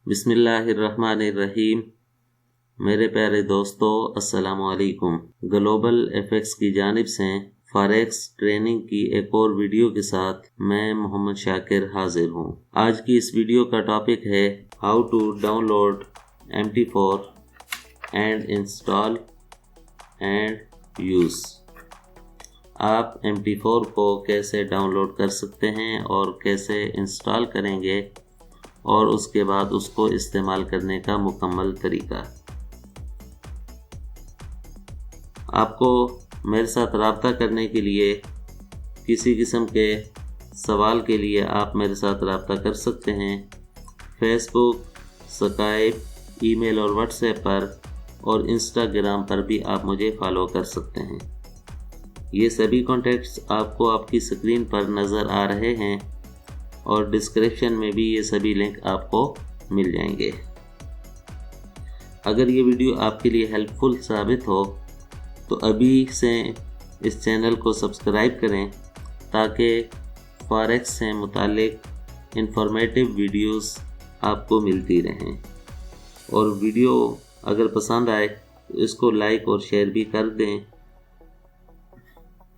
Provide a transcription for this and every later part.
बिस्मिल्लाहिर्रहमानिर्रहीम। मेरे प्यारे दोस्तों, अस्सलामु अलैकुम। ग्लोबल एफएक्स की जानिब से फॉरेक्स ट्रेनिंग की एक और वीडियो के साथ मैं मोहम्मद शाकिर हाजिर हूँ। आज की इस वीडियो का टॉपिक है how to download MT4 and install and use. आप MT4 को कैसे डाउनलोड कर सकते हैं और कैसे इंस्टॉल करेंगे और उसके बाद उसको इस्तेमाल करने का मुकम्मल तरीका। आपको मेरे साथ रब्ता करने के लिए किसी किस्म के सवाल के लिए आप मेरे साथ रब्ता कर सकते हैं फेसबुक, स्काइप, ईमेल और व्हाट्सएप पर, और इंस्टाग्राम पर भी आप मुझे फॉलो कर सकते हैं। ये सभी कॉन्टैक्ट्स आपको आपकी स्क्रीन पर नज़र आ रहे हैं और डिस्क्रिप्शन में भी ये सभी लिंक आपको मिल जाएंगे। अगर ये वीडियो आपके लिए हेल्पफुल साबित हो तो अभी से इस चैनल को सब्सक्राइब करें ताकि फॉरेक्स से मुतालिक इंफॉर्मेटिव वीडियोस आपको मिलती रहें। और वीडियो अगर पसंद आए तो इसको लाइक और शेयर भी कर दें।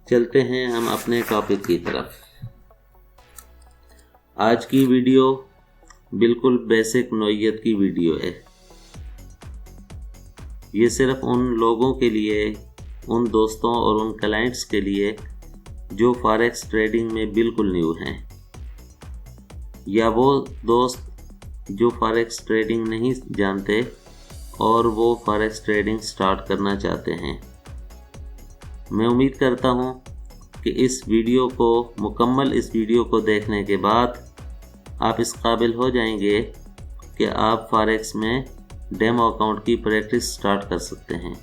चलते हैं हम अपने टॉपिक की तरफ। आज की वीडियो बिल्कुल बेसिक नोयत की वीडियो है। ये सिर्फ उन लोगों के लिए, उन दोस्तों और उन क्लाइंट्स के लिए जो फॉरेक्स ट्रेडिंग में बिल्कुल न्यू हैं, या वो दोस्त जो फॉरेक्स ट्रेडिंग नहीं जानते और वो फॉरेक्स ट्रेडिंग स्टार्ट करना चाहते हैं। मैं उम्मीद करता हूँ कि इस वीडियो को देखने के बाद आप इस काबिल हो जाएंगे कि आप फॉरेक्स में डेमो अकाउंट की प्रैक्टिस स्टार्ट कर सकते हैं।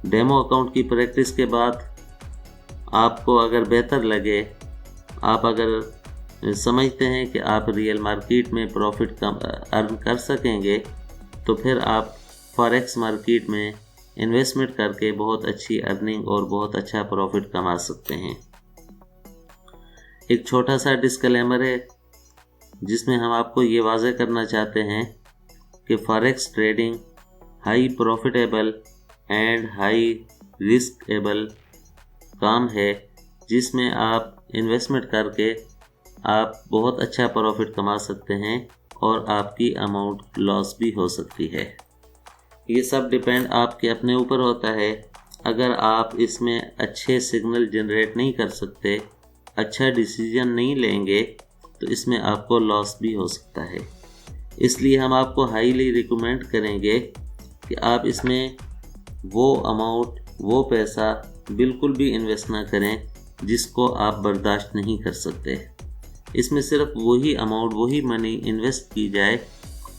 डेमो अकाउंट की प्रैक्टिस के बाद आपको अगर बेहतर लगे, आप अगर समझते हैं कि आप रियल मार्केट में प्रॉफिट कम अर्न कर सकेंगे, तो फिर आप फॉरेक्स मार्केट में इन्वेस्टमेंट करके बहुत अच्छी अर्निंग और बहुत अच्छा प्रॉफिट कमा सकते हैं। एक छोटा सा डिस्क्लेमर है जिसमें हम आपको ये वाज़ेह करना चाहते हैं कि forex trading high profitable and high riskable काम है, जिसमें आप इन्वेस्टमेंट करके आप बहुत अच्छा प्रॉफिट कमा सकते हैं और आपकी अमाउंट लॉस भी हो सकती है। ये सब डिपेंड आपके अपने ऊपर होता है। अगर आप इसमें अच्छे सिग्नल जनरेट नहीं कर सकते, अच्छा डिसीजन नहीं लेंगे, तो इसमें आपको लॉस भी हो सकता है। इसलिए हम आपको हाईली रिकमेंड करेंगे कि आप इसमें वो अमाउंट, वो पैसा बिल्कुल भी इन्वेस्ट ना करें जिसको आप बर्दाश्त नहीं कर सकते। इसमें सिर्फ वही अमाउंट, वही मनी इन्वेस्ट की जाए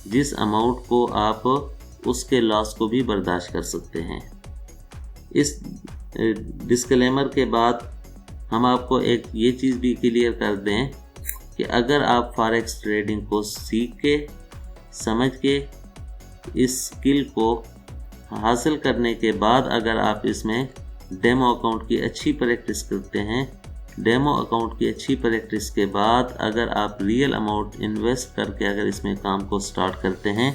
जिस अमाउंट को आप उसके लॉस को भी बर्दाश्त कर सकते हैं। इस डिस्क्लेमर के बाद हम आपको एक ये चीज़ भी क्लियर कर दें कि अगर आप फॉरेक्स ट्रेडिंग को सीख के, समझ के, इस स्किल को हासिल करने के बाद अगर आप इसमें डेमो अकाउंट की अच्छी प्रैक्टिस करते हैं, डेमो अकाउंट की अच्छी प्रैक्टिस के बाद अगर आप रियल अमाउंट इन्वेस्ट करके अगर इसमें काम को स्टार्ट करते हैं,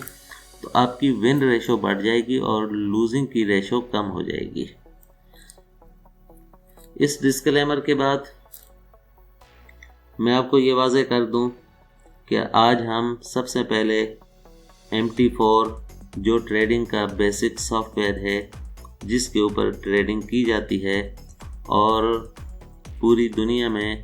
तो आपकी विन रेशो बढ़ जाएगी और लूजिंग की रेशो कम हो जाएगी। इस डिस्क्लेमर के बाद मैं आपको ये वाज़ेह कर दूं कि आज हम सबसे पहले MT4 जो ट्रेडिंग का बेसिक सॉफ्टवेयर है जिसके ऊपर ट्रेडिंग की जाती है और पूरी दुनिया में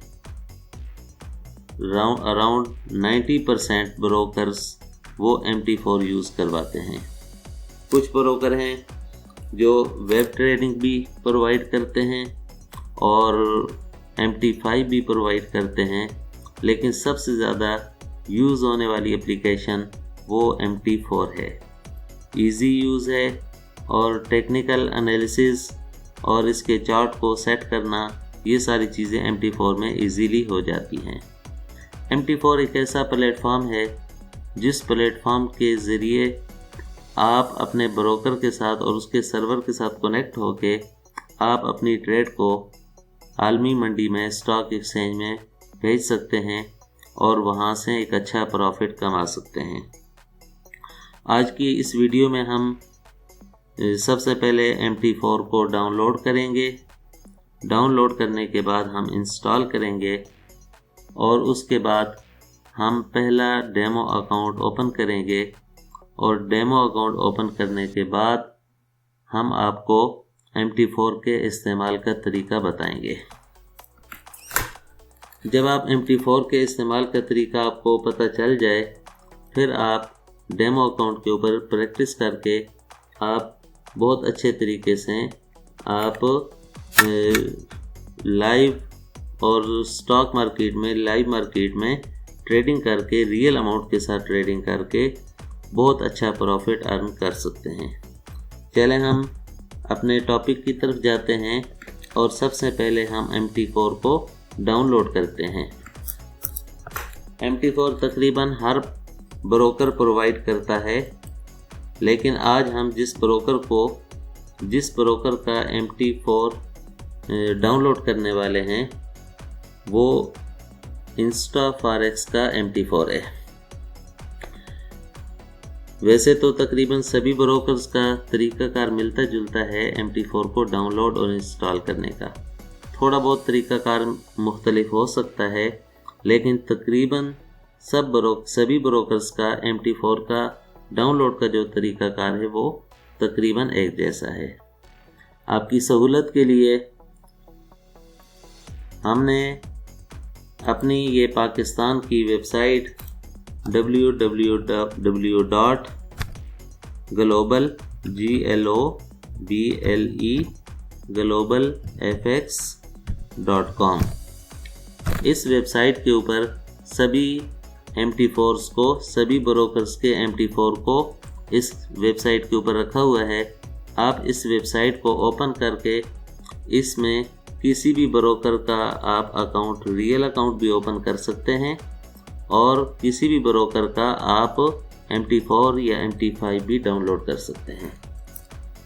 अराउंड 90% ब्रोकर्स वो MT4 यूज़ करवाते हैं। कुछ ब्रोकर हैं जो वेब ट्रेडिंग भी प्रोवाइड करते हैं और MT5 भी प्रोवाइड करते हैं, लेकिन सबसे ज़्यादा यूज़ होने वाली एप्लीकेशन वो MT4 है। इजी यूज़ है और टेक्निकल एनालिसिस और इसके चार्ट को सेट करना, ये सारी चीज़ें MT4 में इजीली हो जाती हैं। MT4 एक ऐसा प्लेटफॉर्म है जिस प्लेटफॉर्म के ज़रिए आप अपने ब्रोकर के साथ और उसके सर्वर के साथ कनेक्ट होके आप अपनी ट्रेड को आलमी मंडी में, स्टॉक एक्सचेंज में भेज सकते हैं और वहाँ से एक अच्छा प्रॉफिट कमा सकते हैं। आज की इस वीडियो में हम सबसे पहले MT4 को डाउनलोड करेंगे। डाउनलोड करने के बाद हम इंस्टॉल करेंगे और उसके बाद हम पहला डेमो अकाउंट ओपन करेंगे और डेमो अकाउंट ओपन करने के बाद हम आपको MT4 के इस्तेमाल का तरीका बताएंगे। जब आप MT4 के इस्तेमाल का तरीका आपको पता चल जाए, फिर आप डेमो अकाउंट के ऊपर प्रैक्टिस करके आप बहुत अच्छे तरीके से आप लाइव और स्टॉक मार्केट में, लाइव मार्केट में ट्रेडिंग करके, रियल अमाउंट के साथ ट्रेडिंग करके बहुत अच्छा प्रॉफिट अर्न कर सकते हैं। चलें हम अपने टॉपिक की तरफ जाते हैं और सबसे पहले हम MT4 को डाउनलोड करते हैं। MT4 तकरीबन हर ब्रोकर प्रोवाइड करता है, लेकिन आज हम जिस ब्रोकर का MT4 डाउनलोड करने वाले हैं वो InstaForex का MT4 है। वैसे तो तकरीबन सभी ब्रोकर्स का तरीकाकार मिलता जुलता है MT4 को डाउनलोड और इंस्टॉल करने का। थोड़ा बहुत तरीकाकार मुख्तलिफ हो सकता है, लेकिन तकरीबन सभी ब्रोकर्स का MT4 का डाउनलोड का जो तरीकाकार है वो तकरीबन एक जैसा है। आपकी सहूलत के लिए हमने अपनी ये पाकिस्तान की वेबसाइट www.globalfx.com इस वेबसाइट के ऊपर सभी MT4s को, सभी ब्रोकर्स के MT4 को इस वेबसाइट के ऊपर रखा हुआ है। आप इस वेबसाइट को ओपन करके इसमें किसी भी ब्रोकर का आप अकाउंट, रियल अकाउंट भी ओपन कर सकते हैं और किसी भी ब्रोकर का आप MT4 या MT5 भी डाउनलोड कर सकते हैं।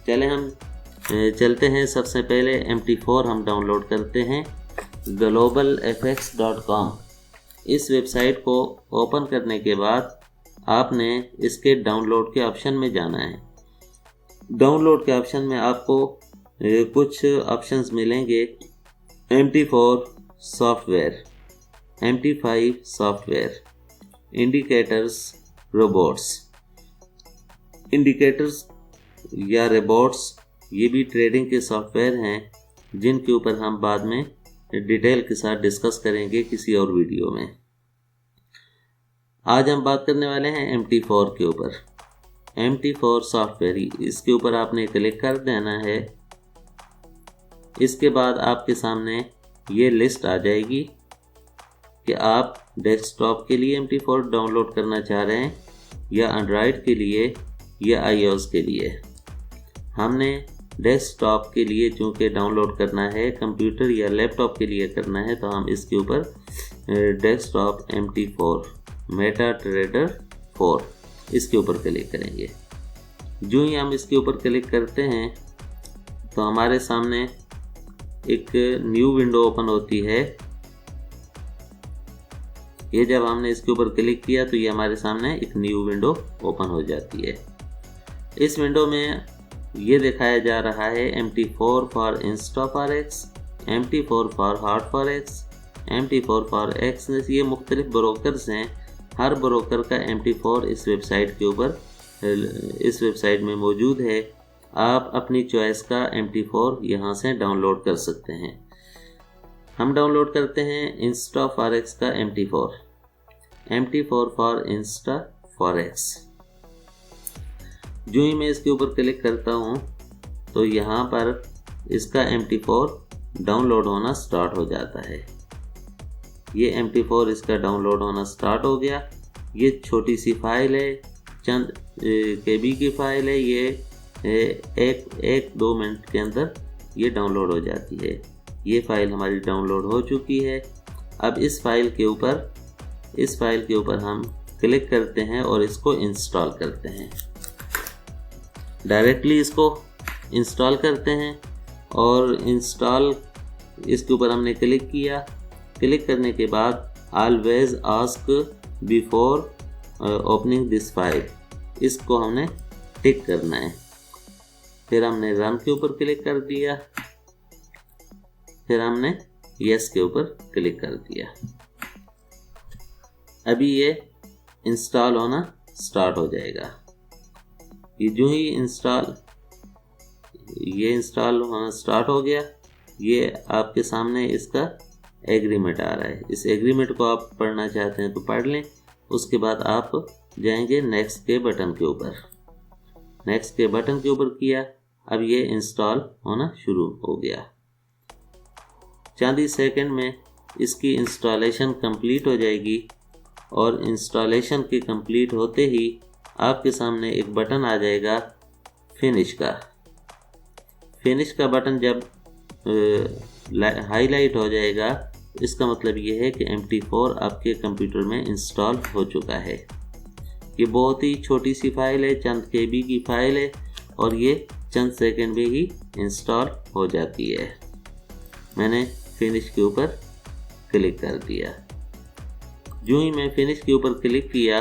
चलें हम चलते हैं। सबसे पहले MT4 हम डाउनलोड करते हैं globalfx.com। इस वेबसाइट को ओपन करने के बाद आपने इसके डाउनलोड के ऑप्शन में जाना है। डाउनलोड के ऑप्शन में आपको कुछ ऑप्शंस मिलेंगे। MT4 software, MT5 software, indicators, robots. Indicators या रोबोट्स ये भी ट्रेडिंग के सॉफ्टवेयर हैं जिनके ऊपर हम बाद में डिटेल के साथ डिस्कस करेंगे किसी और वीडियो में। आज हम बात करने वाले हैं MT4 के ऊपर। MT4 सॉफ्टवेयर, इसके ऊपर आपने क्लिक कर देना है। इसके बाद आपके सामने ये लिस्ट आ जाएगी कि आप डेस्कटॉप के लिए MT4 डाउनलोड करना चाह रहे हैं या एंड्रॉयड के लिए या iOS के लिए। हमने डेस्कटॉप के लिए चूँकि डाउनलोड करना है, कंप्यूटर या लैपटॉप के लिए करना है, तो हम इसके ऊपर डेस्कटॉप MT4 MetaTrader 4 इसके ऊपर क्लिक करेंगे। जो ही हम इसके ऊपर क्लिक करते हैं तो हमारे सामने एक न्यू विंडो ओपन होती है। ये जब हमने इसके ऊपर क्लिक किया तो ये हमारे सामने एक न्यू विंडो ओपन हो जाती है। इस विंडो में ये दिखाया जा रहा है MT4 for InstaForex, MT4 for HotForex, MT4 for Exness। ये मुख्तलिफ ब्रोकर्स हैं। हर ब्रोकर का MT4 इस वेबसाइट के ऊपर, इस वेबसाइट में मौजूद है। आप अपनी चॉइस का MT4 यहाँ से डाउनलोड कर सकते हैं। हम डाउनलोड करते हैं InstaForex का MT4 फॉर InstaForex। जो ही मैं इसके ऊपर क्लिक करता हूँ तो यहाँ पर इसका MT4 डाउनलोड होना स्टार्ट हो जाता है। ये MT4 इसका डाउनलोड होना स्टार्ट हो गया। ये छोटी सी फाइल है, चंद KB की फाइल है। ये एक दो मिनट के अंदर ये डाउनलोड हो जाती है। ये फाइल हमारी डाउनलोड हो चुकी है। अब इस फाइल के ऊपर हम क्लिक करते हैं और इसको इंस्टॉल करते हैं। डायरेक्टली इसको इंस्टॉल करते हैं और इंस्टॉल, इसके ऊपर हमने क्लिक किया। क्लिक करने के बाद always ask before opening this file, इसको हमने टिक करना है। फिर हमने रन के ऊपर क्लिक कर दिया, फिर हमने यस के ऊपर क्लिक कर दिया। अभी ये इंस्टॉल होना स्टार्ट हो जाएगा। ये जो ही इंस्टॉल होना स्टार्ट हो गया, ये आपके सामने इसका एग्रीमेंट आ रहा है। इस एग्रीमेंट को आप पढ़ना चाहते हैं तो पढ़ लें। उसके बाद आप जाएंगे नेक्स्ट के बटन के ऊपर। नेक्स्ट के बटन के ऊपर किया, अब ये इंस्टॉल होना शुरू हो गया। चंद ही सेकंड में इसकी इंस्टॉलेशन कंप्लीट हो जाएगी और इंस्टॉलेशन के कंप्लीट होते ही आपके सामने एक बटन आ जाएगा फिनिश का। फिनिश का बटन जब हाईलाइट हो जाएगा, इसका मतलब ये है कि MT4 आपके कंप्यूटर में इंस्टॉल हो चुका है। ये बहुत ही छोटी सी फाइल है, चंद KB की फाइल है और ये चंद सेकंड में ही इंस्टॉल हो जाती है। मैंने फिनिश के ऊपर क्लिक कर दिया। जो ही मैं फिनिश के ऊपर क्लिक किया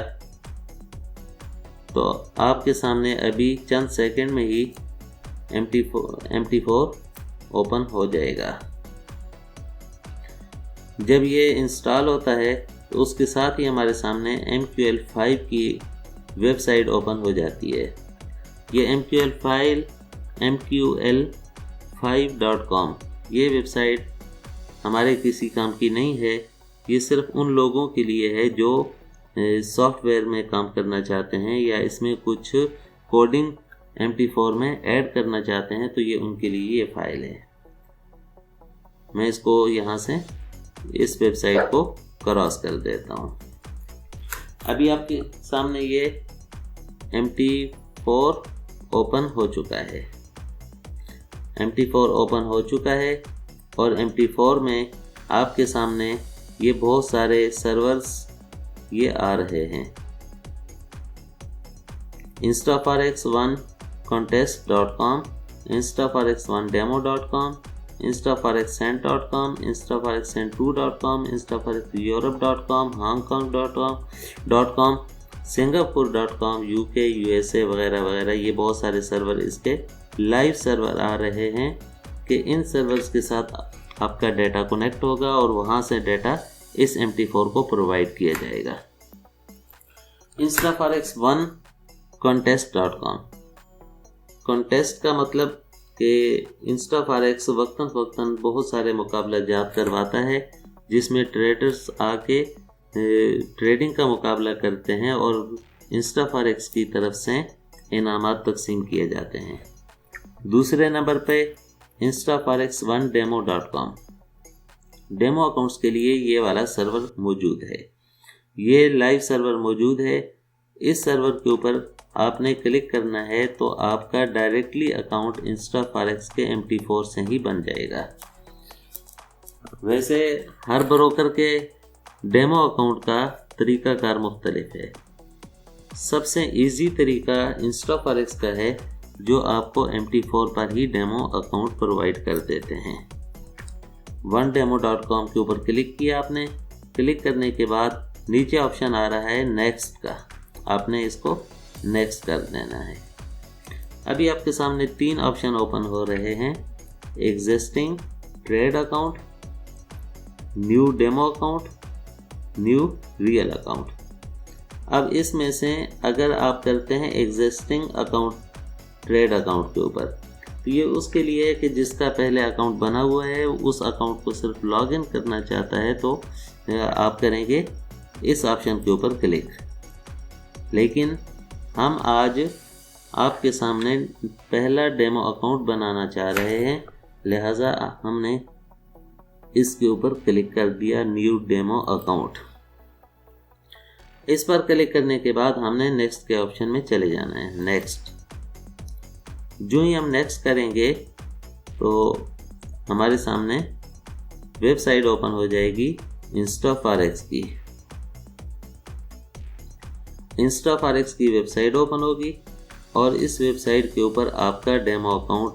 तो आपके सामने अभी चंद सेकंड में ही MT4 ओपन हो जाएगा। जब ये इंस्टॉल होता है तो उसके साथ ही हमारे सामने MQL5 की वेबसाइट ओपन हो जाती है। ये MQL5.com ये वेबसाइट हमारे किसी काम की नहीं है। ये सिर्फ उन लोगों के लिए है जो सॉफ्टवेयर में काम करना चाहते हैं या इसमें कुछ कोडिंग MT4 में ऐड करना चाहते हैं, तो ये उनके लिए ये फाइल है। मैं इसको यहाँ से इस वेबसाइट को क्रॉस कर देता हूँ। अभी आपके सामने ये MT4 ओपन हो चुका है। MT4 ओपन हो चुका है और MT4 में आपके सामने ये बहुत सारे सर्वर्स ये आ रहे हैं। instaforex1 contest.com, instaforex1demo.com, instaforexsend.com, instaforexsend2.com, instaforexeurope.com, hongkong.com, सिंगापुर.com, UK, USA वगैरह वगैरह, ये बहुत सारे सर्वर इसके लाइव सर्वर आ रहे हैं कि इन सर्वर्स के साथ आपका डेटा कनेक्ट होगा और वहाँ से डेटा इस MT4 को प्रोवाइड किया जाएगा। instaforex1 contest.com, कॉन्टेस्ट का मतलब कि इंस्टाफॉरेक्स वक्तन बहुत सारे मुकाबला जात करवाता है, जिसमें ट्रेडर्स आके ट्रेडिंग का मुकाबला करते हैं और इंस्टाफॉरेक्स की तरफ से इनामात तकसीम किए जाते हैं। दूसरे नंबर पे instaforex1demo.com, डेमो अकाउंट्स के लिए ये वाला सर्वर मौजूद है। ये लाइव सर्वर मौजूद है। इस सर्वर के ऊपर आपने क्लिक करना है तो आपका डायरेक्टली अकाउंट इंस्टाफॉरेक्स के MT4 से ही बन जाएगा। वैसे हर ब्रोकर के डेमो अकाउंट का तरीकाकार मुख्तलिफ है। सबसे इजी तरीका इंस्टाफॉरेक्स का है, जो आपको MT4 पर ही डेमो अकाउंट प्रोवाइड कर देते हैं। onedemo.com के ऊपर क्लिक किया आपने। क्लिक करने के बाद नीचे ऑप्शन आ रहा है नेक्स्ट का, आपने इसको नेक्स्ट कर देना है। अभी आपके सामने 3 ऑप्शन ओपन हो रहे हैं, existing trade account, new demo account, nu real account. अब इसमें से अगर आप करते हैं एग्जिस्टिंग अकाउंट ट्रेड अकाउंट के ऊपर, तो ये उसके लिए है कि जिसका पहले अकाउंट बना हुआ है उस अकाउंट को सिर्फ लॉगिन करना चाहता है, तो आप करेंगे इस ऑप्शन के ऊपर क्लिक। लेकिन हम आज आपके सामने पहला डेमो अकाउंट बनाना चाह रहे हैं, लिहाजा हमने इसके ऊपर क्लिक कर दिया न्यू डेमो अकाउंट। इस पर क्लिक करने के बाद हमने नेक्स्ट के ऑप्शन में चले जाना है, नेक्स्ट। जो ही हम नेक्स्ट करेंगे तो हमारे सामने वेबसाइट ओपन हो जाएगी इंस्टाफॉरेक्स की। इंस्टाफॉरेक्स की वेबसाइट ओपन होगी और इस वेबसाइट के ऊपर आपका डेमो अकाउंट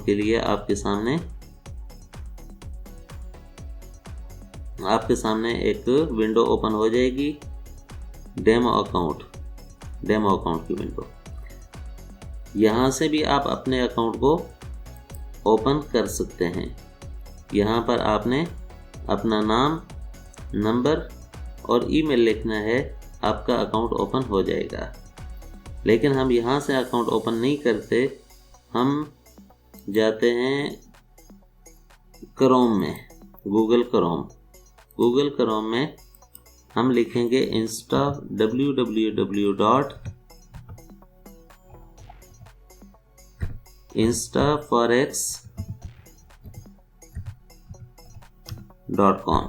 के लिए आपके सामने एक विंडो ओपन हो जाएगी, डेमो अकाउंट। डेमो अकाउंट की विंडो। यहाँ से भी आप अपने अकाउंट को ओपन कर सकते हैं। यहाँ पर आपने अपना नाम, नंबर और ईमेल लिखना है, आपका अकाउंट ओपन हो जाएगा। लेकिन हम यहाँ से अकाउंट ओपन नहीं करते, हम जाते हैं क्रोम में, गूगल क्रोम में हम लिखेंगे instaforex.com।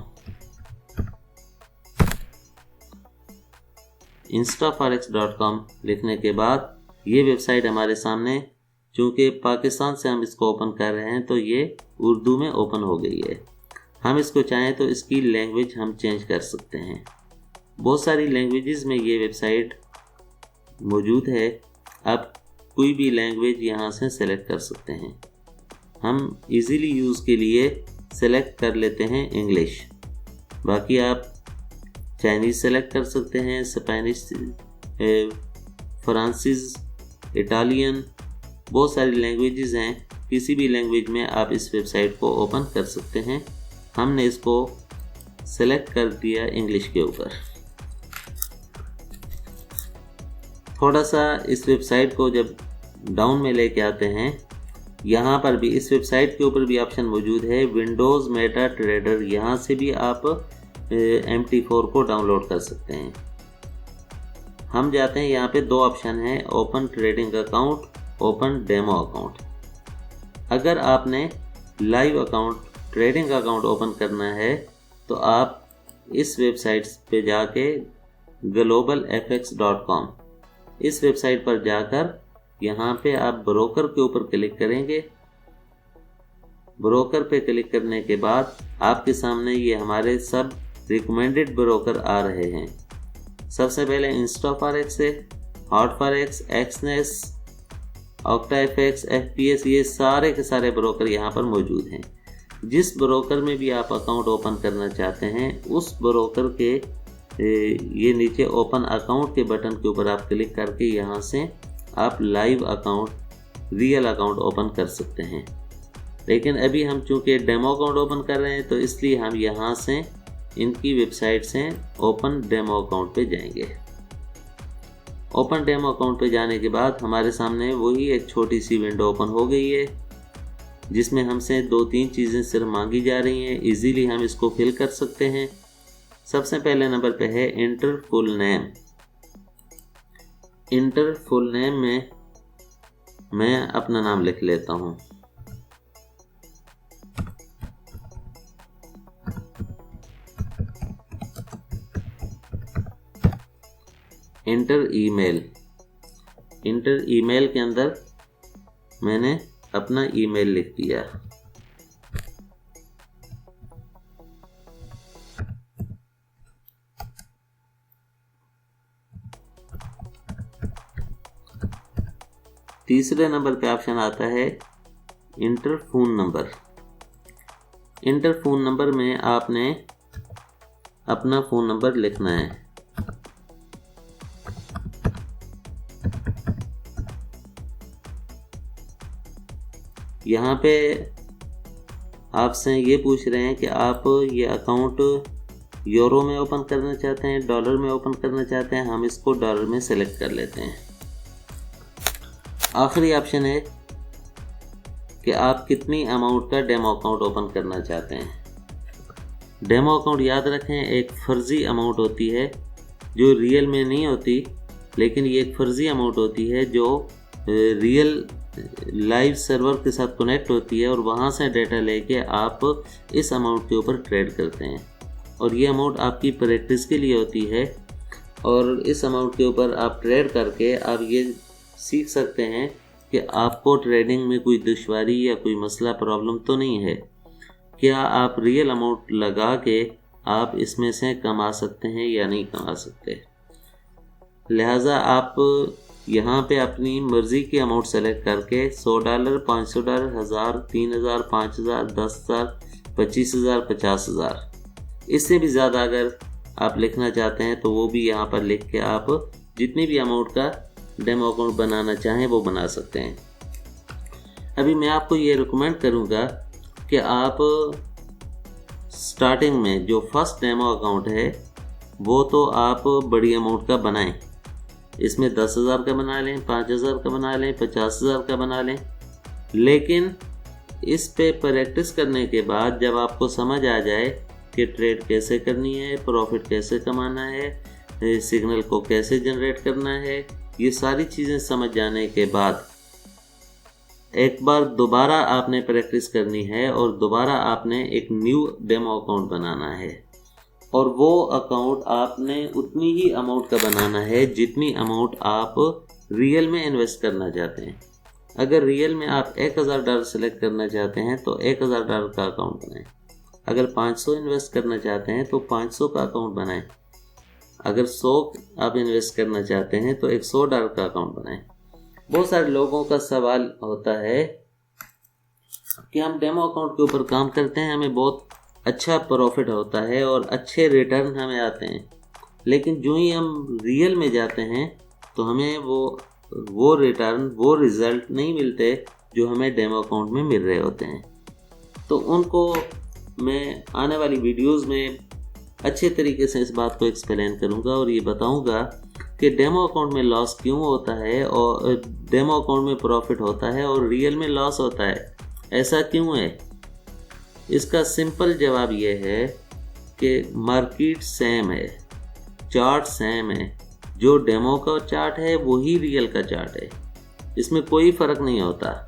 instaforex.com लिखने के बाद ये वेबसाइट हमारे सामने, चूँकि पाकिस्तान से हम इसको ओपन कर रहे हैं तो ये उर्दू में ओपन हो गई है। हम इसको चाहें तो इसकी लैंग्वेज हम चेंज कर सकते हैं। बहुत सारी लैंग्वेजेस में ये वेबसाइट मौजूद है। आप कोई भी लैंग्वेज यहाँ से सेलेक्ट कर सकते हैं। हम इजीली यूज़ के लिए सेलेक्ट कर लेते हैं इंग्लिश। बाकी आप चाइनीज़ सेलेक्ट कर सकते हैं, स्पेनिश, फ्रांसीस, इटालियन, बहुत सारी लैंग्वेजेस हैं। किसी भी लैंग्वेज में आप इस वेबसाइट को ओपन कर सकते हैं। हमने इसको सेलेक्ट कर दिया इंग्लिश के ऊपर। थोड़ा सा इस वेबसाइट को जब डाउन में लेके आते हैं, यहाँ पर भी इस वेबसाइट के ऊपर भी ऑप्शन मौजूद है विंडोज़ मेटा ट्रेडर। यहाँ से भी आप MT4 को डाउनलोड कर सकते हैं। हम जाते हैं, यहाँ पे दो ऑप्शन है, open trading account, open demo account. अगर आपने live account, trading account open करना है तो आप इस वेबसाइट पे जाके globalfx.com, इस वेबसाइट पर जाकर यहाँ पे आप ब्रोकर के ऊपर क्लिक करेंगे। ब्रोकर पे क्लिक करने के बाद आपके सामने ये हमारे सब रिकमेंडेड ब्रोकर आ रहे हैं। सबसे पहले इंस्टाफॉरेक्स है, हॉटफॉरेक्स, एक्सनेस, ऑक्टाएफएक्स, FPS, ये सारे के सारे ब्रोकर यहाँ पर मौजूद हैं। जिस ब्रोकर में भी आप अकाउंट ओपन करना चाहते हैं उस ब्रोकर के ये नीचे ओपन अकाउंट के बटन के ऊपर आप क्लिक करके यहाँ से आप live account, real account open कर सकते हैं। लेकिन अभी हम चूँकि डेमो अकाउंट ओपन कर रहे हैं तो इसलिए हम यहाँ से इनकी वेबसाइट से ओपन डेमो अकाउंट पे जाएंगे। ओपन डेमो अकाउंट पे जाने के बाद हमारे सामने वही एक छोटी सी विंडो ओपन हो गई है, जिसमें हमसे 2-3 चीज़ें सिर्फ मांगी जा रही हैं। इजीली हम इसको फिल कर सकते हैं। सबसे पहले नंबर पे है inter full name. Inter full name में मैं अपना नाम लिख लेता हूँ। इंटर ईमेल, इंटर ईमेल के अंदर मैंने अपना ईमेल लिख दिया। तीसरे नंबर पे ऑप्शन आता है inter phone number. Inter phone number में आपने अपना फ़ोन नंबर लिखना है। यहाँ पे आपसे ये पूछ रहे हैं कि आप ये अकाउंट यूरो में ओपन करना चाहते हैं, डॉलर में ओपन करना चाहते हैं। हम इसको डॉलर में सेलेक्ट कर लेते हैं। आखिरी ऑप्शन है कि आप कितनी अमाउंट का डेमो अकाउंट ओपन करना चाहते हैं। डेमो अकाउंट याद रखें एक फ़र्ज़ी अमाउंट होती है जो रियल में नहीं होती, लेकिन ये एक फ़र्ज़ी अमाउंट होती है जो रियल लाइव सर्वर के साथ कनेक्ट होती है और वहाँ से डाटा लेके आप इस अमाउंट के ऊपर ट्रेड करते हैं। और ये अमाउंट आपकी प्रैक्टिस के लिए होती है और इस अमाउंट के ऊपर आप ट्रेड करके आप ये सीख सकते हैं कि आपको ट्रेडिंग में कोई दुश्वारी या कोई मसला, प्रॉब्लम तो नहीं है। क्या आप रियल अमाउंट लगा के आप इसमें से कमा सकते हैं या नहीं कमा सकते। लिहाजा आप यहाँ पे अपनी मर्ज़ी की अमाउंट सेलेक्ट करके $100, $500, $1000, $3000, $5000, $10,000, $25,000, $50,000, इससे भी ज़्यादा अगर आप लिखना चाहते हैं तो वो भी यहाँ पर लिख के आप जितनी भी अमाउंट का डेमो अकाउंट बनाना चाहें वो बना सकते हैं। अभी मैं आपको ये रिकमेंड करूँगा कि आप स्टार्टिंग में जो फर्स्ट डेमो अकाउंट है वो तो आप बड़ी अमाउंट का बनाएं। इसमें 10,000 का बना लें, 5,000 का बना लें, 50,000 का बना लें। लेकिन इस पे प्रैक्टिस करने के बाद जब आपको समझ आ जाए कि ट्रेड कैसे करनी है, प्रॉफिट कैसे कमाना है, सिग्नल को कैसे जनरेट करना है, ये सारी चीज़ें समझ जाने के बाद एक बार दोबारा आपने प्रैक्टिस करनी है और दोबारा आपने एक न्यू डेमो अकाउंट बनाना है। और वो अकाउंट आपने उतनी ही अमाउंट का बनाना है जितनी अमाउंट आप रियल में इन्वेस्ट करना चाहते हैं। अगर रियल में आप $1,000 सेलेक्ट करना चाहते हैं तो $1,000 का अकाउंट बनाएं। अगर 500 इन्वेस्ट करना चाहते हैं तो 500 का अकाउंट बनाएं। अगर 100 आप इन्वेस्ट करना चाहते हैं तो $100 का अकाउंट बनाएं। बहुत सारे लोगों का सवाल होता है कि हम डेमो अकाउंट के ऊपर काम करते हैं, हमें बहुत अच्छा प्रॉफिट होता है और अच्छे रिटर्न हमें आते हैं, लेकिन जो ही हम रियल में जाते हैं तो हमें वो रिटर्न, वो रिज़ल्ट नहीं मिलते जो हमें डेमो अकाउंट में मिल रहे होते हैं। तो उनको मैं आने वाली वीडियोस में अच्छे तरीके से इस बात को एक्सप्लेन करूंगा और ये बताऊंगा कि डेमो अकाउंट में लॉस क्यों होता है और डेमो अकाउंट में प्रॉफिट होता है और रियल में लॉस होता है, ऐसा क्यों है। इसका सिंपल जवाब ये है कि मार्केट सेम है, चार्ट सेम है। जो डेमो का चार्ट है वही रियल का चार्ट है, इसमें कोई फ़र्क नहीं होता।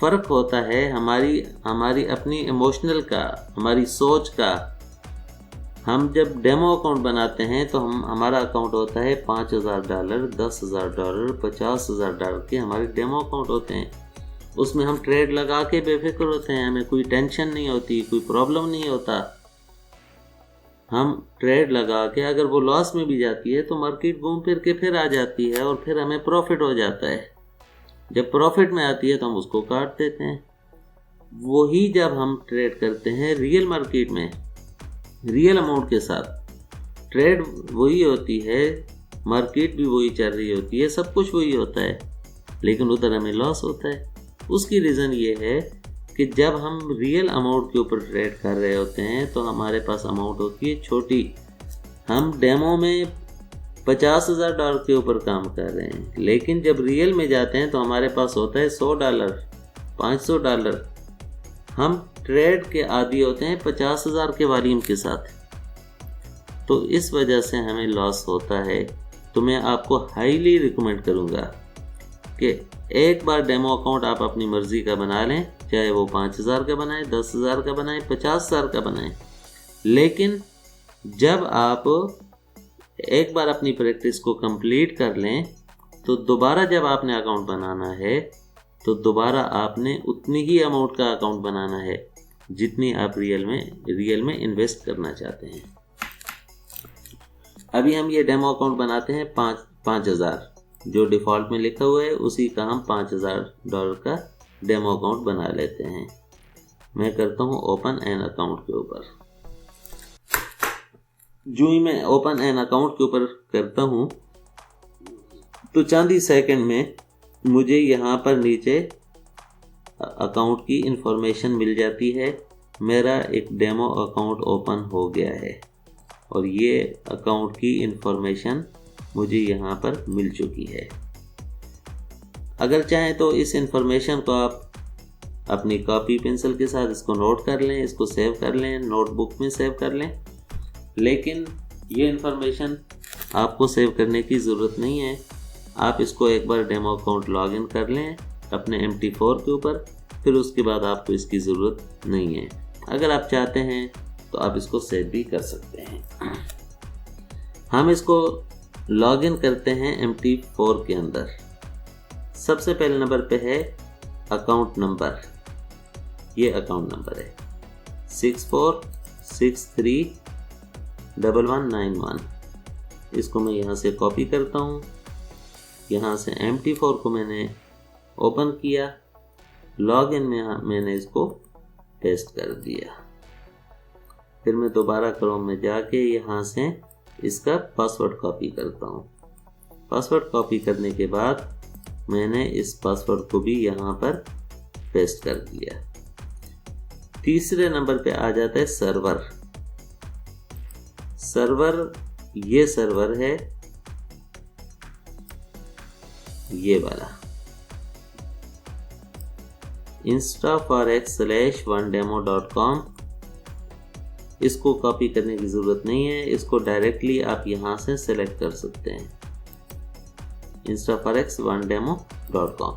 फ़र्क होता है हमारी अपनी इमोशनल का, हमारी सोच का। हम जब डेमो अकाउंट बनाते हैं तो हमारा अकाउंट होता है $5,000, $10,000, $50,000 के हमारे डेमो अकाउंट होते हैं। उसमें हम ट्रेड लगा के बेफिक्र होते हैं, हमें कोई टेंशन नहीं होती, कोई प्रॉब्लम नहीं होता। हम ट्रेड लगा के अगर वो लॉस में भी जाती है तो मार्केट घूम फिर के फिर आ जाती है और फिर हमें प्रॉफिट हो जाता है। जब प्रॉफिट में आती है तो हम उसको काट देते हैं। वही जब हम ट्रेड करते हैं रियल मार्केट में, रियल अमाउंट के साथ, ट्रेड वही होती है, मार्केट भी वही चल रही होती है, सब कुछ वही होता है, लेकिन उधर हमें लॉस होता है। उसकी रीज़न ये है कि जब हम रियल अमाउंट के ऊपर ट्रेड कर रहे होते हैं तो हमारे पास अमाउंट होती है छोटी। हम डेमो में $50,000 के ऊपर काम कर रहे हैं, लेकिन जब रियल में जाते हैं तो हमारे पास होता है $100, $500। हम ट्रेड के आदी होते हैं 50,000 के वॉल्यूम के साथ, तो इस वजह से हमें लॉस होता है। तो मैं आपको हाईली रिकमेंड करूँगा कि एक बार डेमो अकाउंट आप अपनी मर्ज़ी का बना लें, चाहे वो 5,000 का बनाएं, 10,000 का बनाएं, 50,000 का बनाएं। लेकिन जब आप एक बार अपनी प्रैक्टिस को कंप्लीट कर लें तो दोबारा जब आपने अकाउंट बनाना है तो दोबारा आपने उतनी ही अमाउंट का अकाउंट बनाना है जितनी आप रियल में इन्वेस्ट करना चाहते हैं। अभी हम ये डेमो अकाउंट बनाते हैं 5,000, जो डिफ़ॉल्ट में लिखा हुआ है उसी का हम $5,000 का डेमो अकाउंट बना लेते हैं। मैं करता हूँ ओपन एन अकाउंट के ऊपर। जो ही मैं ओपन एन अकाउंट के ऊपर करता हूँ तो चंद ही सेकंड में मुझे यहाँ पर नीचे अकाउंट की इंफॉर्मेशन मिल जाती है। मेरा एक डेमो अकाउंट ओपन हो गया है और ये अकाउंट की इंफॉर्मेशन मुझे यहाँ पर मिल चुकी है। अगर चाहें तो इस इंफॉर्मेशन को आप अपनी कॉपी पेंसिल के साथ इसको नोट कर लें, इसको सेव कर लें, नोटबुक में सेव कर लें। लेकिन ये इंफॉर्मेशन आपको सेव करने की ज़रूरत नहीं है। आप इसको एक बार डेमो अकाउंट लॉगिन कर लें अपने MT4 के ऊपर, फिर उसके बाद आपको इसकी ज़रूरत नहीं है। अगर आप चाहते हैं तो आप इसको सेव भी कर सकते हैं। हम इसको लॉगिन करते हैं MT4 के अंदर। सबसे पहले नंबर पे है अकाउंट नंबर। ये अकाउंट नंबर है 64631191। इसको मैं यहाँ से कॉपी करता हूँ। यहाँ से MT4 को मैंने ओपन किया, लॉगिन में मैंने इसको पेस्ट कर दिया। फिर मैं दोबारा क्रोम में जाके यहाँ से इसका पासवर्ड कॉपी करता हूँ। पासवर्ड कॉपी करने के बाद मैंने इस पासवर्ड को भी यहाँ पर पेस्ट कर दिया। तीसरे नंबर पे आ जाता है सर्वर। ये सर्वर है ये वाला instaforex/onedemo.com। इसको कॉपी करने की ज़रूरत नहीं है, इसको डायरेक्टली आप यहाँ से सेलेक्ट कर सकते हैं, instaforex/onedemo.com।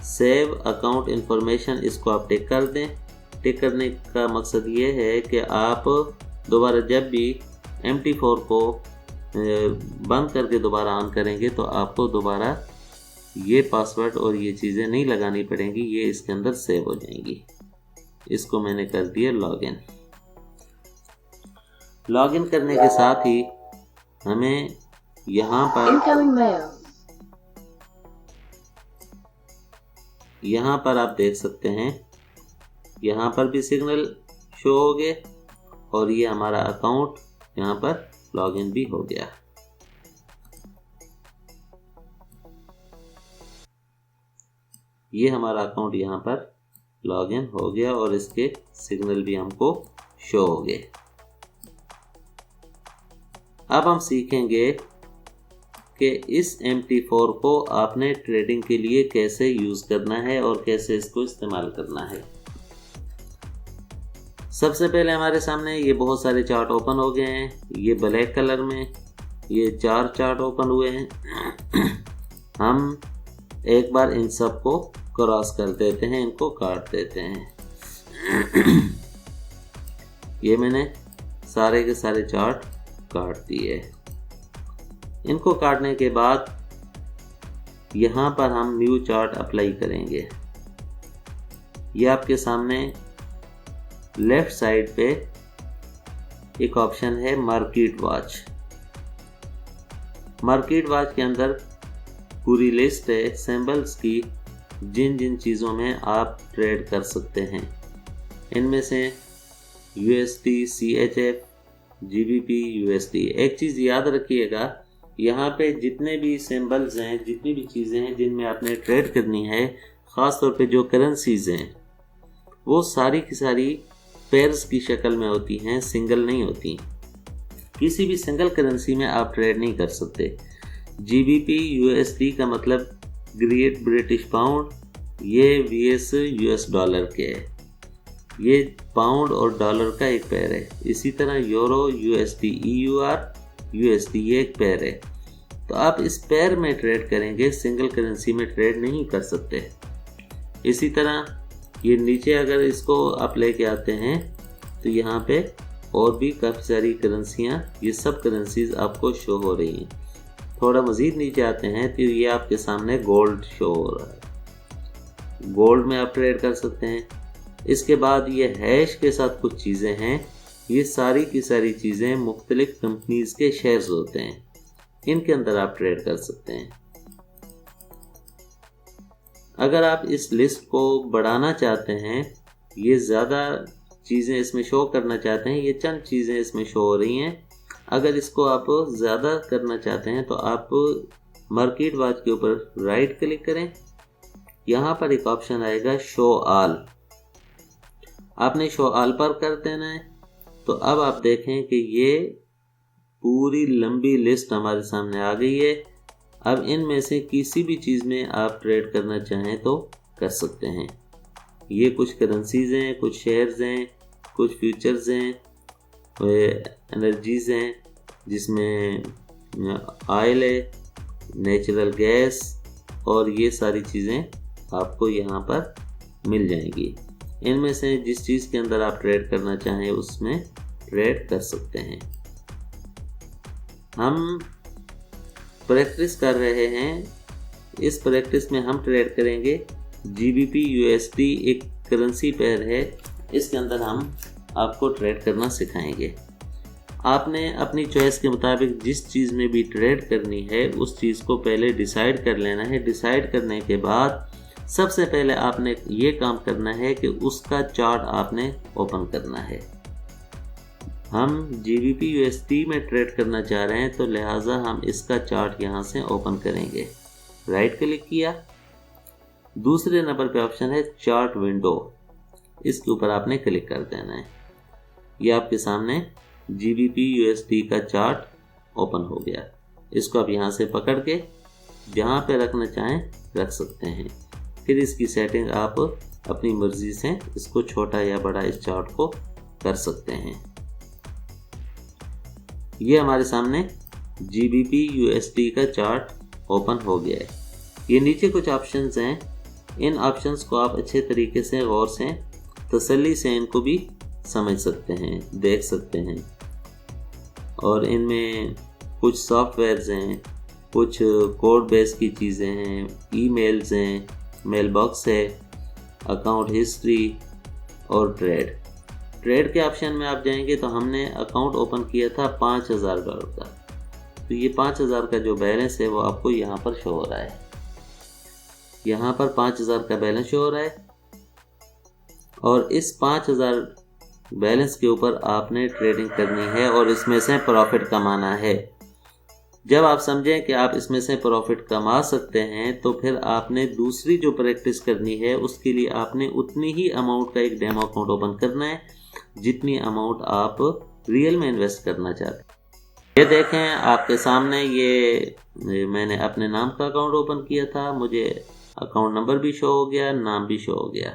सेव अकाउंट इंफॉर्मेशन, इसको आप टिक कर दें। टिक करने का मकसद ये है कि आप दोबारा जब भी MT4 को बंद करके दोबारा ऑन करेंगे तो आपको दोबारा ये पासवर्ड और ये चीज़ें नहीं लगानी पड़ेंगी, ये इसके अंदर सेव हो जाएंगी। इसको मैंने कर दिया लॉगिन। लॉगिन करने के साथ ही हमें यहाँ पर आप देख सकते हैं, यहाँ पर भी सिग्नल शो हो गए और ये हमारा अकाउंट यहाँ पर लॉगिन भी हो गया। ये हमारा अकाउंट यहाँ पर लॉगिन हो गया और इसके सिग्नल भी हमको शो हो गए। अब हम सीखेंगे कि इस MT4 को आपने ट्रेडिंग के लिए कैसे यूज़ करना है और कैसे इसको इस्तेमाल करना है। सबसे पहले हमारे सामने ये बहुत सारे चार्ट ओपन हो गए हैं, ये ब्लैक कलर में ये 4 चार्ट ओपन हुए हैं। हम एक बार इन सब को क्रॉस कर देते हैं, इनको काट देते हैं। ये मैंने सारे के सारे चार्ट काट दिए। इनको काटने के बाद यहाँ पर हम न्यू चार्ट अप्लाई करेंगे। ये आपके सामने लेफ्ट साइड पे एक ऑप्शन है मार्केट वॉच। मार्केट वॉच के अंदर पूरी लिस्ट है सिंबल्स की, जिन जिन चीज़ों में आप ट्रेड कर सकते हैं। इनमें से USD, CHF, GBP, USD। एक चीज़ याद रखिएगा, यहाँ पे जितने भी सिंबल्स हैं, जितनी भी चीज़ें हैं जिनमें आपने ट्रेड करनी है, ख़ास तौर पे जो करेंसीज हैं, वो सारी की सारी पेयर्स की शक्ल में होती हैं, सिंगल नहीं होती। किसी भी सिंगल करेंसी में आप ट्रेड नहीं कर सकते। GBP USD का मतलब ग्रेट ब्रिटिश पाउंड, ये VS US डॉलर के है, ये पाउंड और डॉलर का एक पेयर है। इसी तरह यूरो USD EUR USD ये एक पेयर है। तो आप इस पेयर में ट्रेड करेंगे, सिंगल करेंसी में ट्रेड नहीं कर सकते। इसी तरह ये नीचे अगर इसको आप लेके आते हैं तो यहाँ पे और भी काफ़ी सारी करेंसियाँ, ये सब करेंसीज आपको शो हो रही हैं। थोड़ा मज़ीद नीचे आते हैं तो ये आपके सामने गोल्ड शो हो रहा है, गोल्ड में आप ट्रेड कर सकते हैं। इसके बाद ये हैश के साथ कुछ चीज़ें हैं, ये सारी की सारी चीज़ें मुख्तलिफ कंपनीज के शेयर्स होते हैं, इनके अंदर आप ट्रेड कर सकते हैं। अगर आप इस लिस्ट को बढ़ाना चाहते हैं, ये ज़्यादा चीज़ें इसमें शो करना चाहते हैं, ये चंद चीज़ें इसमें शो हो रही हैं। अगर इसको आप ज़्यादा करना चाहते हैं तो आप मार्केट वॉच के ऊपर राइट क्लिक करें, यहाँ पर एक ऑप्शन आएगा शो ऑल, आपने शो ऑल पर कर देना है। तो अब आप देखें कि ये पूरी लंबी लिस्ट हमारे सामने आ गई है। अब इनमें से किसी भी चीज़ में आप ट्रेड करना चाहें तो कर सकते हैं। ये कुछ करेंसीज हैं, कुछ शेयर्स हैं, कुछ फ्यूचर्स हैं, एनर्जीज हैं जिसमें ऑयल है, नेचुरल गैस, और ये सारी चीज़ें आपको यहाँ पर मिल जाएंगी। इनमें से जिस चीज़ के अंदर आप ट्रेड करना चाहें उसमें ट्रेड कर सकते हैं। हम प्रैक्टिस कर रहे हैं, इस प्रैक्टिस में हम ट्रेड करेंगे GBP USD, एक करेंसी पेयर है, इसके अंदर हम आपको ट्रेड करना सिखाएंगे। आपने अपनी चॉइस के मुताबिक जिस चीज़ में भी ट्रेड करनी है उस चीज़ को पहले डिसाइड कर लेना है। डिसाइड करने के बाद सबसे पहले आपने ये काम करना है कि उसका चार्ट आपने ओपन करना है। हम GBP USD में ट्रेड करना चाह रहे हैं, तो लिहाजा हम इसका चार्ट यहाँ से ओपन करेंगे। राइट क्लिक किया, दूसरे नंबर पे ऑप्शन है चार्ट विंडो, इसके ऊपर आपने क्लिक कर देना है। ये आपके सामने GBP USD का चार्ट ओपन हो गया। इसको आप यहाँ से पकड़ के जहाँ पे रखना चाहें रख सकते हैं। फिर इसकी सेटिंग आप अपनी मर्जी से इसको छोटा या बड़ा इस चार्ट को कर सकते हैं। ये हमारे सामने GBP USD का चार्ट ओपन हो गया है। ये नीचे कुछ ऑप्शंस हैं, इन ऑप्शंस को आप अच्छे तरीके से गौर से तसल्ली से इनको भी समझ सकते हैं, देख सकते हैं। और इनमें कुछ सॉफ्टवेयर्स हैं, कुछ कोड बेस की चीज़ें हैं, ईमेल्स हैं, मेल बॉक्स है, अकाउंट हिस्ट्री और ट्रेड के ऑप्शन में आप जाएंगे तो हमने अकाउंट ओपन किया था $5000 का, तो ये 5000 का जो बैलेंस है वो आपको यहाँ पर शो हो रहा है। यहाँ पर 5000 का बैलेंस शो हो रहा है और इस 5000 बैलेंस के ऊपर आपने ट्रेडिंग करनी है और इसमें से प्रॉफिट कमाना है। जब आप समझें कि आप इसमें से प्रॉफिट कमा सकते हैं तो फिर आपने दूसरी जो प्रैक्टिस करनी है उसके लिए आपने उतनी ही अमाउंट का एक डेमो अकाउंट ओपन करना है जितनी अमाउंट आप रियल में इन्वेस्ट करना चाहते हैं। ये देखें आपके सामने, ये मैंने अपने नाम का अकाउंट ओपन किया था, मुझे अकाउंट नंबर भी शो हो गया, नाम भी शो हो गया।